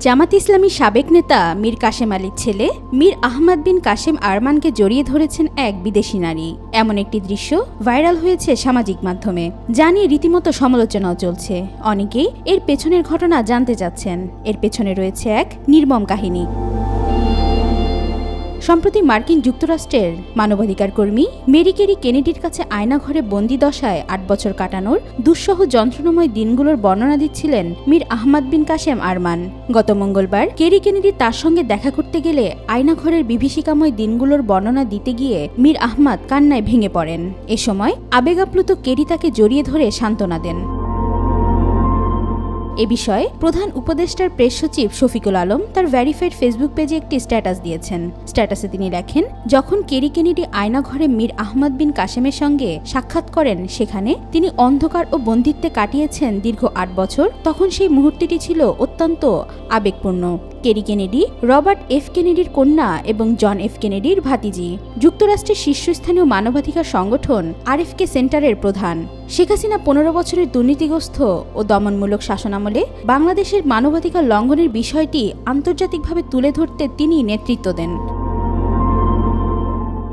জামাত ইসলামী সাবেক নেতা মীর কাশেম আলীর ছেলে মীর আহমদ বিন কাশেম আরমানকে জড়িয়ে ধরেছেন এক বিদেশি নারী। এমন একটি দৃশ্য ভাইরাল হয়েছে সামাজিক মাধ্যমে, যা নিয়ে রীতিমতো সমালোচনাও চলছে। অনেকেই এর পেছনের ঘটনা জানতে চাচ্ছেন। এর পেছনে রয়েছে এক নির্মম কাহিনী। সম্প্রতি মার্কিন যুক্তরাষ্ট্রের মানবাধিকার কর্মী মেরি কেরি কেনেডির কাছে আয়নাঘরে বন্দি দশায় ৮ বছর কাটানোর দুঃসহ যন্ত্রণাময় দিনগুলোর বর্ণনা দিচ্ছিলেন মীর আহমদ বিন কাশেম আরমান। গত মঙ্গলবার কেরি কেনেডি তার সঙ্গে দেখা করতে গেলে আয়নাঘরের বিভীষিকাময় দিনগুলোর বর্ণনা দিতে গিয়ে মীর আহমদ কান্নায় ভেঙে পড়েন। এ সময় আবেগাপ্লুত কেরি তাকে জড়িয়ে ধরে সান্ত্বনা দেন। এ বিষয়ে প্রধান উপদেষ্টার প্রেস সচিব শফিকুল আলম তার ভেরিফাইড ফেসবুক পেজে একটি স্ট্যাটাস দিয়েছেন। স্ট্যাটাসে তিনি লেখেন, যখন কেরি কেনেডি আয়নাঘরে মীর আহমদ বিন কাশেমের সঙ্গে সাক্ষাৎ করেন, সেখানে তিনি অন্ধকার ও বন্দিত্বে কাটিয়েছেন দীর্ঘ ৮ বছর, তখন সেই মুহূর্তটি ছিল অত্যন্ত আবেগপূর্ণ। কেরি কেনেডি রবার্ট এফ কেনেডির কন্যা এবং জন এফ কেনেডির ভাতিজি, যুক্তরাষ্ট্রের শীর্ষস্থানীয় মানবাধিকার সংগঠন আরএফকে সেন্টারের প্রধান। শেখ হাসিনা ১৫ বছরের দুর্নীতিগ্রস্ত ও দমনমূলক শাসনামলে বাংলাদেশের মানবাধিকার লঙ্ঘনের বিষয়টি আন্তর্জাতিকভাবে তুলে ধরতে তিনি নেতৃত্ব দেন।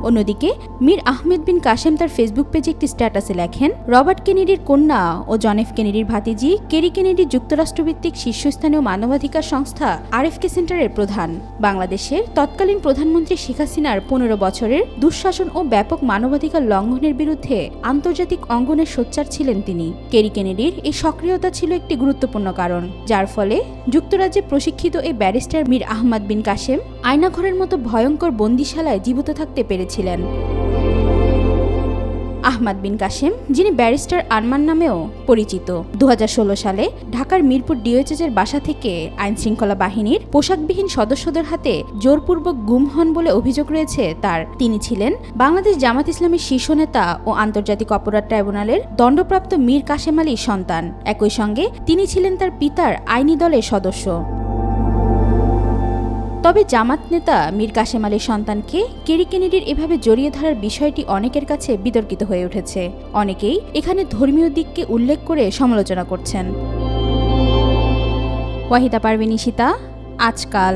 অন্যদিকে মীর আহমেদ বিন কাশেম তার ফেসবুক পেজে একটি স্ট্যাটাসে লেখেন, রবার্ট কেনেডির কন্যা ও জন এফ কেনেডির ভাতিজি কেরি কেনেডি যুক্তরাষ্ট্রভিত্তিক শীর্ষস্থানীয় মানবাধিকার সংস্থা আরএফকে সেন্টারের প্রধান। বাংলাদেশের তৎকালীন প্রধানমন্ত্রী শেখ হাসিনার ১৫ বছরের দুঃশাসন ও ব্যাপক মানবাধিকার লঙ্ঘনের বিরুদ্ধে আন্তর্জাতিক অঙ্গনে সোচ্চার ছিলেন তিনি। কেরি কেনেডির এই সক্রিয়তা ছিল একটি গুরুত্বপূর্ণ কারণ, যার ফলে যুক্তরাজ্যে প্রশিক্ষিত এই ব্যারিস্টার মীর আহমদ বিন কাশেম আয়নাঘরের মতো ভয়ঙ্কর বন্দিশালায় জীবিত থাকতে পেরেছিলেন। আহমদ বিন কাশেম, যিনি ব্যারিস্টার আরমান নামেও পরিচিত, ২০১৬ সালে ঢাকার মিরপুর ডিওএইচএসের বাসা থেকে আইনশৃঙ্খলা বাহিনীর পোশাকবিহীন সদস্যদের হাতে জোরপূর্বক গুম হন বলে অভিযোগ রয়েছে তার। তিনি ছিলেন বাংলাদেশ জামাত ইসলামীর শীর্ষ নেতা ও আন্তর্জাতিক অপরাধ ট্রাইব্যুনালের দণ্ডপ্রাপ্ত মীর কাশেম আলীর সন্তান। একই সঙ্গে তিনি ছিলেন তার পিতার আইনি দলের সদস্য। তবে জামাত নেতা মীর কাশেম আলীর সন্তানকে কেরি কেনেডির এভাবে জড়িয়ে ধরার বিষয়টি অনেকের কাছে বিতর্কিত হয়ে উঠেছে। অনেকেই এখানে ধর্মীয় দিককে উল্লেখ করে সমালোচনা করছেন। ওয়াহিদা পারভীন ঈশিতা, আজকাল।